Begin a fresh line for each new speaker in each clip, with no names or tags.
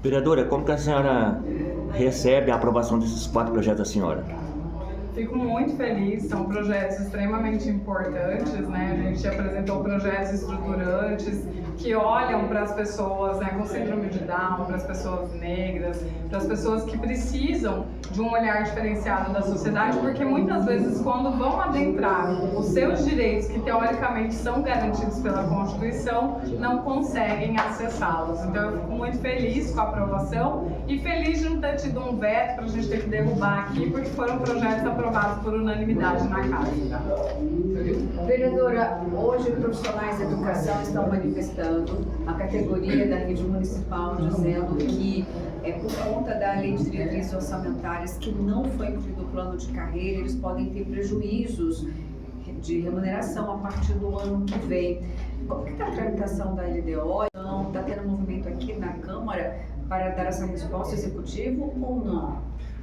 Vereadora, como que a senhora recebe a aprovação desses 4 projetos da senhora?
Fico muito feliz, são projetos extremamente importantes, né? A gente apresentou projetos estruturantes que olham para as pessoas, né, com síndrome de Down, para as pessoas negras, para as pessoas que precisam de um olhar diferenciado da sociedade, porque muitas vezes quando vão adentrar os seus direitos, que teoricamente são garantidos pela Constituição, não conseguem acessá-los. Então eu fico muito feliz com a aprovação e feliz de não ter tido um veto para a gente ter que derrubar aqui, porque foram projetos aprovados por unanimidade na Casa.
Vereadora, hoje profissionais da educação estão manifestando a categoria da rede municipal, dizendo que por conta da lei de diretrizes orçamentárias que não foi incluído o plano de carreira, eles podem ter prejuízos de remuneração a partir do ano que vem. Como que está a tramitação da LDO? Está tendo movimento aqui na Câmara para dar essa resposta executiva ou não?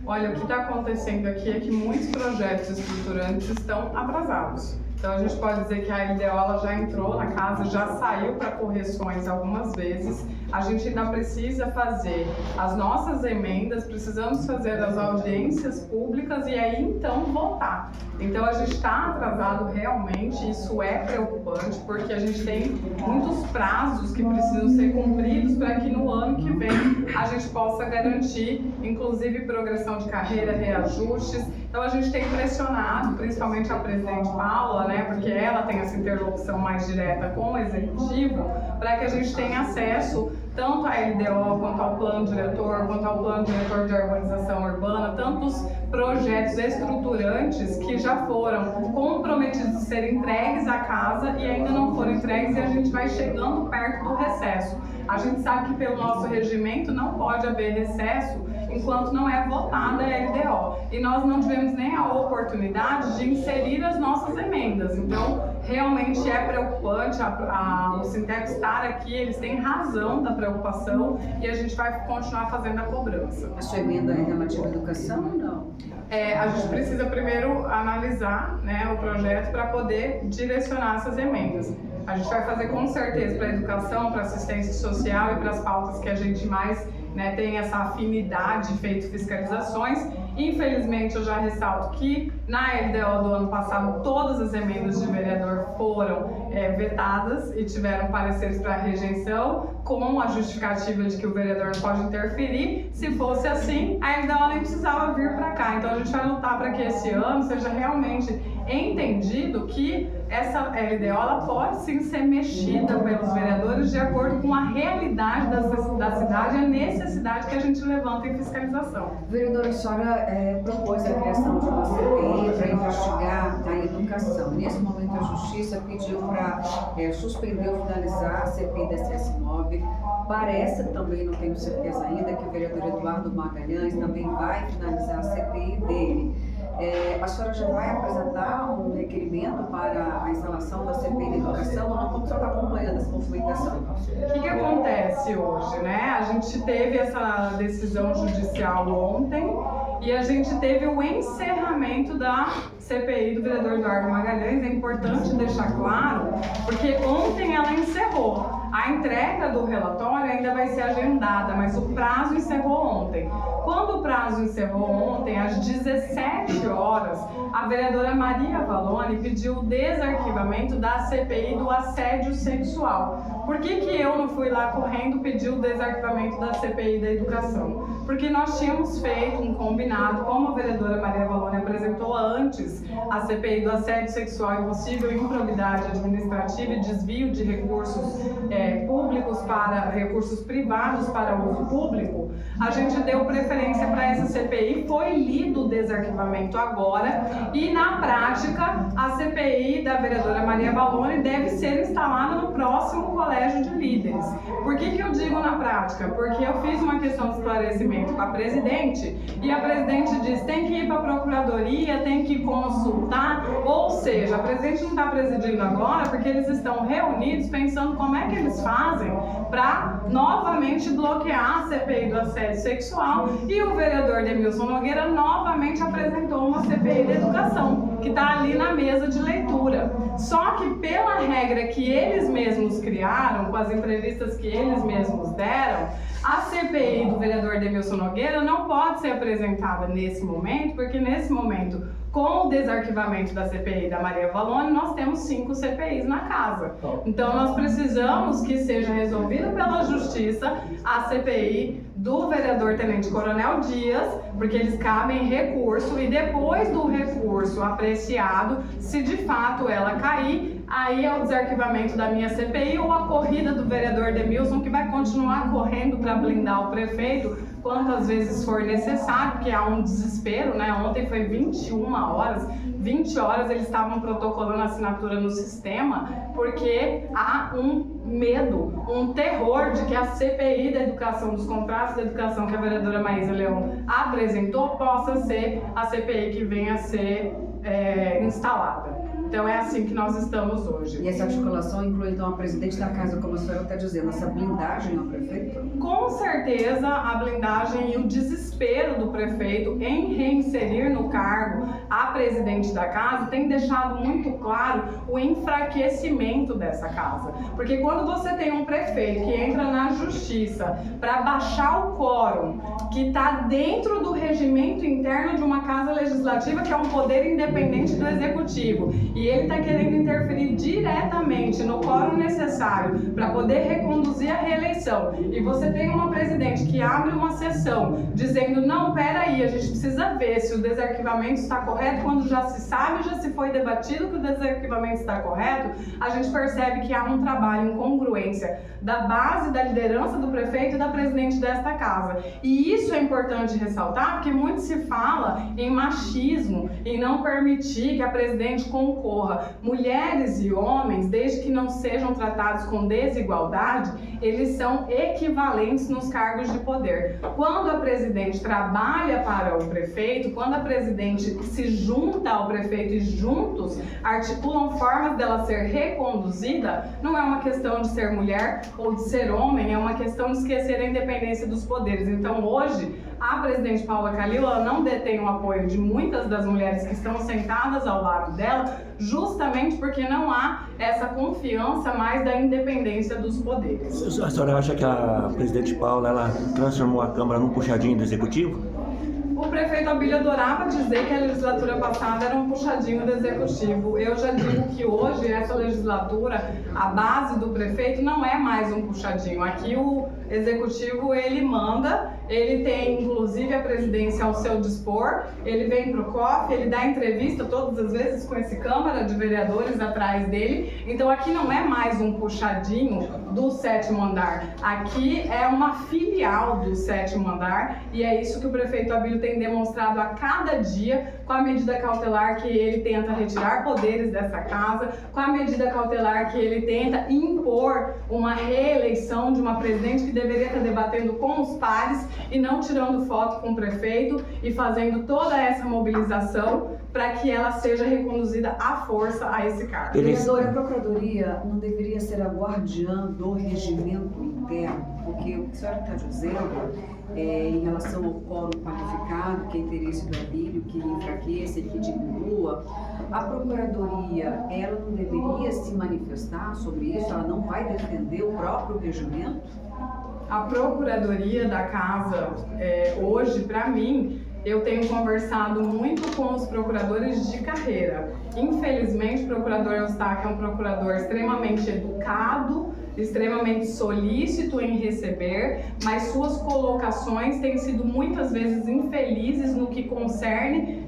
Olha, o que está acontecendo aqui é que muitos projetos estruturantes estão atrasados. Então a gente pode dizer que a LDO ela já entrou na casa, já saiu para correções algumas vezes. A gente ainda precisa fazer as nossas emendas, precisamos fazer as audiências públicas e aí então votar. Então a gente está atrasado realmente, isso é preocupante, porque a gente tem muitos prazos que precisam ser cumpridos para que no ano que vem a gente possa garantir, inclusive progressão de carreira, reajustes. Então a gente tem pressionado, principalmente a presidente Paula, né, porque ela tem essa interlocução mais direta com o executivo, para que a gente tenha acesso tanto à LDO, quanto ao plano diretor, quanto ao plano diretor de urbanização urbana, tantos projetos estruturantes que já foram comprometidos de ser entregues à casa e ainda não foram entregues e a gente vai chegando perto do recesso. A gente sabe que pelo nosso regimento não pode haver recesso enquanto não é votada a LDO. E nós não tivemos nem a oportunidade de inserir as nossas emendas. Então, realmente é preocupante o Sintec estar aqui, eles têm razão da preocupação e a gente vai continuar fazendo a cobrança.
A sua emenda é relativa à educação ou não?
A gente precisa primeiro analisar, né, o projeto para poder direcionar essas emendas. A gente vai fazer com certeza para a educação, para a assistência social e para as pautas que a gente mais, né, tem essa afinidade, feito fiscalizações. Infelizmente, eu já ressalto que na LDO do ano passado todas as emendas de vereador foram vetadas e tiveram pareceres para rejeição, com a justificativa de que o vereador não pode interferir. Se fosse assim, a LDO nem precisava vir para cá. Então a gente vai lutar para que esse ano seja realmente entendido que essa LDO ela pode sim ser mexida pelos vereadores de acordo com a realidade da cidade e a necessidade que a gente levanta em fiscalização.
Vereadora, a senhora propôs a criação de uma CPI para investigar a educação. Nesse momento, a Justiça pediu para suspender ou finalizar a CPI da CS-MOB. Parece também, não tenho certeza ainda, que o vereador Eduardo Magalhães também vai finalizar a CPI dele. A senhora já vai apresentar um requerimento para a instalação da CPI da educação ou não? Como a senhora está acompanhando essa movimentação?
O que acontece hoje, né? A gente teve essa decisão judicial ontem e a gente teve o encerramento da CPI do vereador Eduardo Magalhães. É importante deixar claro, porque ontem ela encerrou. A entrega do relatório ainda vai ser agendada, mas o prazo encerrou ontem. Quando o prazo encerrou ontem, às 17 horas, a vereadora Maria Valone pediu o desarquivamento da CPI do assédio sexual. Por que eu não fui lá correndo pedir o desarquivamento da CPI da educação? Porque nós tínhamos feito um combinado, como a vereadora Maria Valone apresentou antes, a CPI do assédio sexual e possível improbidade administrativa e desvio de recursos públicos para recursos privados para uso público, a gente deu preferência para essa CPI, foi lido o desarquivamento agora e na prática a CPI da vereadora Maria Valone deve ser instalada no próximo colégio de líderes. Por que eu digo na prática? Porque eu fiz uma questão de esclarecimento com a presidente e a presidente disse tem que ir para a procuradoria, tem que consultar, ou seja, a presidente não está presidindo agora porque eles estão reunidos pensando como é que eles eles fazem para novamente bloquear a CPI do assédio sexual, e o vereador Demilson Nogueira novamente apresentou uma CPI da educação, que está ali na mesa de leitura. Só que pela regra que eles mesmos criaram, com as entrevistas que eles mesmos deram, a CPI do vereador Demilson Nogueira não pode ser apresentada nesse momento, porque nesse momento, com o desarquivamento da CPI da Maria Valone, nós temos 5 CPIs na casa. Então nós precisamos que seja resolvido pela Justiça a CPI do vereador Tenente Coronel Dias, porque eles cabem recurso, e depois do recurso apreciado, se de fato ela cair, aí é o desarquivamento da minha CPI ou a corrida do vereador Demilson, que vai continuar correndo para blindar o prefeito quantas vezes for necessário, porque há um desespero, né? Ontem foi 21 horas, 20 horas eles estavam protocolando a assinatura no sistema, porque há um medo, um terror de que a CPI da educação, dos contratos da educação que a vereadora Maísa Leão apresentou, possa ser a CPI que venha a ser instalada. Então é assim que nós estamos hoje.
E essa articulação inclui então a presidente da casa, como a senhora está dizendo, essa blindagem ao prefeito?
Com certeza a blindagem e o desespero do prefeito em reinserir no cargo a presidente da casa tem deixado muito claro o enfraquecimento dessa casa. Porque quando você tem um prefeito que entra na justiça para baixar o quórum, que está dentro do regimento interno de uma casa legislativa, que é um poder independente do executivo, e ele está querendo interferir diretamente no quórum necessário para poder reconduzir a reeleição, e você tem uma presidente que abre uma sessão dizendo, não, peraí, a gente precisa ver se o desarquivamento está correto, quando já se sabe, já se foi debatido que o desarquivamento está correto, a gente percebe que há um trabalho em congruência da base da liderança do prefeito e da presidente desta casa. E isso é importante ressaltar, porque muito se fala em machismo, em não permitir que a presidente concorra. Mulheres e homens, desde que não sejam tratados com desigualdade, eles são equivalentes nos cargos de poder. Quando a presidente trabalha para o prefeito, quando a presidente se junta ao prefeito e juntos articulam formas dela ser reconduzida, não é uma questão de ser mulher ou de ser homem, é uma questão de esquecer a independência dos poderes. Então hoje, a presidente Paula Calil, ela não detém o apoio de muitas das mulheres que estão sentadas ao lado dela, justamente porque não há essa confiança mais da independência dos poderes.
A senhora acha que a presidente Paula, ela transformou a Câmara num puxadinho do Executivo?
O prefeito Abílio adorava dizer que a legislatura passada era um puxadinho do executivo. Eu já digo que hoje, essa legislatura, a base do prefeito não é mais um puxadinho. Aqui o executivo, ele manda, ele tem inclusive a presidência ao seu dispor, ele vem para o COF, ele dá entrevista todas as vezes com esse Câmara de Vereadores atrás dele. Então aqui não é mais um puxadinho do 7º andar, aqui é uma filial do 7º andar, e é isso que o prefeito Abílio tem demonstrado a cada dia, com a medida cautelar que ele tenta retirar poderes dessa casa, com a medida cautelar que ele tenta impor uma reeleição de uma presidente que deveria estar debatendo com os pares e não tirando foto com o prefeito e fazendo toda essa mobilização para que ela seja reconduzida à força a esse cargo.
Vereadora, a Procuradoria não deveria ser a guardiã do regimento interno, porque o que a senhora está dizendo em relação ao quórum qualificado, que é interesse do Abílio, que enfraqueça, que diminua, a Procuradoria, ela não deveria se manifestar sobre isso? Ela não vai defender o próprio regimento?
A Procuradoria da Casa, hoje, para mim, eu tenho conversado muito com os procuradores de carreira. Infelizmente, o procurador Eustáquio é um procurador extremamente educado, extremamente solícito em receber, mas suas colocações têm sido muitas vezes infelizes no que concerne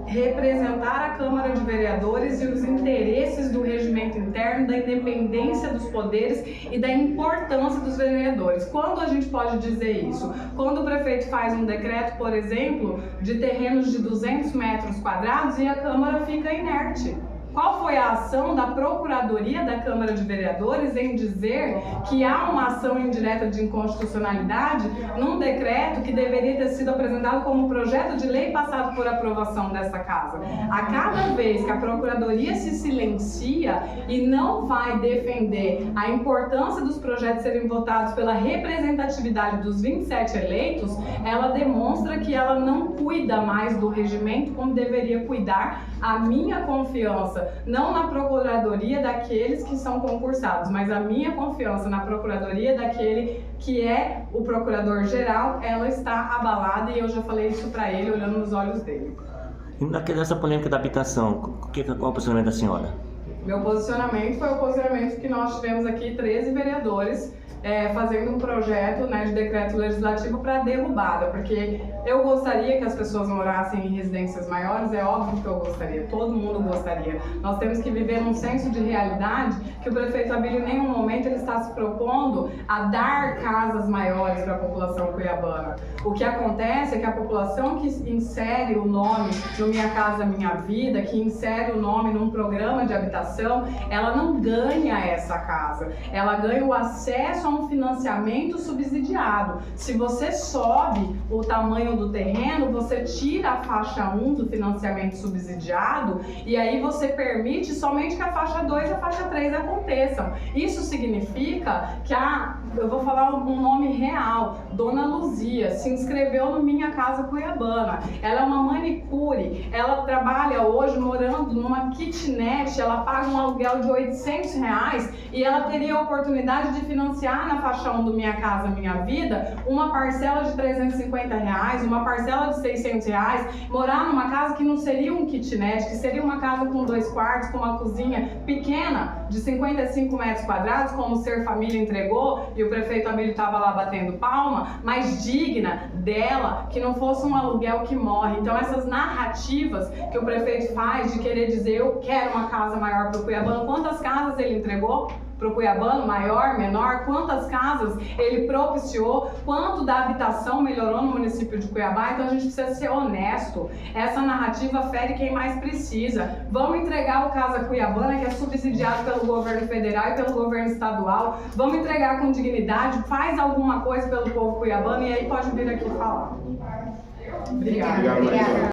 representar a Câmara de Vereadores e os interesses do regimento interno, da independência dos poderes e da importância dos vereadores. Quando a gente pode dizer isso? Quando o prefeito faz um decreto, por exemplo, de terrenos de 200 metros quadrados e a Câmara fica inerte. Qual foi a ação da Procuradoria da Câmara de Vereadores em dizer que há uma ação indireta de inconstitucionalidade num decreto que deveria ter sido apresentado como projeto de lei passado por aprovação dessa casa? A cada vez que a Procuradoria se silencia e não vai defender a importância dos projetos serem votados pela representatividade dos 27 eleitos, ela demonstra que ela não cuida mais do regimento como deveria cuidar. A minha confiança, não na Procuradoria daqueles que são concursados, mas a minha confiança na Procuradoria daquele que é o Procurador-Geral, ela está abalada e eu já falei isso para ele, olhando nos olhos dele.
E nessa polêmica da habitação, qual é o posicionamento da senhora?
Meu posicionamento foi o posicionamento que nós tivemos aqui, 13 vereadores, fazendo um projeto, né, de decreto legislativo para derrubada, porque eu gostaria que as pessoas morassem em residências maiores, é óbvio que eu gostaria, todo mundo gostaria. Nós temos que viver num senso de realidade que o prefeito Abílio em nenhum momento ele está se propondo a dar casas maiores para a população cuiabana. O que acontece é que a população que insere o nome no Minha Casa Minha Vida, que insere o nome num programa de habitação, ela não ganha essa casa, ela ganha o acesso a um financiamento subsidiado. Se você sobe o tamanho do terreno, você tira a faixa 1 do financiamento subsidiado e aí você permite somente que a faixa 2 e a faixa 3 aconteçam. Isso significa que eu vou falar um nome real, Dona Luzia, se inscreveu no Minha Casa Cuiabana. Ela é uma manicure, ela trabalha hoje morando numa kitnet, ela paga um aluguel de R$800 e ela teria a oportunidade de financiar na faixa 1 do Minha Casa Minha Vida uma parcela de R$350, uma parcela de R$600, morar numa casa que não seria um kitnet, que seria uma casa com 2 quartos, com uma cozinha pequena de 55 metros quadrados, como o Ser Família entregou e o prefeito Abílio estava lá batendo palma, mas digna dela, que não fosse um aluguel que morre. Então essas narrativas que o prefeito faz de querer dizer eu quero uma casa maior para o Cuiabano, quantas casas ele entregou para o Cuiabano, maior, menor, quantas casas ele propiciou, quanto da habitação melhorou no município de Cuiabá. Então a gente precisa ser honesto, essa narrativa fere quem mais precisa. Vamos entregar o Casa Cuiabana, que é subsidiado pelo governo federal e pelo governo estadual, vamos entregar com dignidade, faz alguma coisa pelo povo cuiabano e aí pode vir aqui falar. Obrigada.
Obrigado.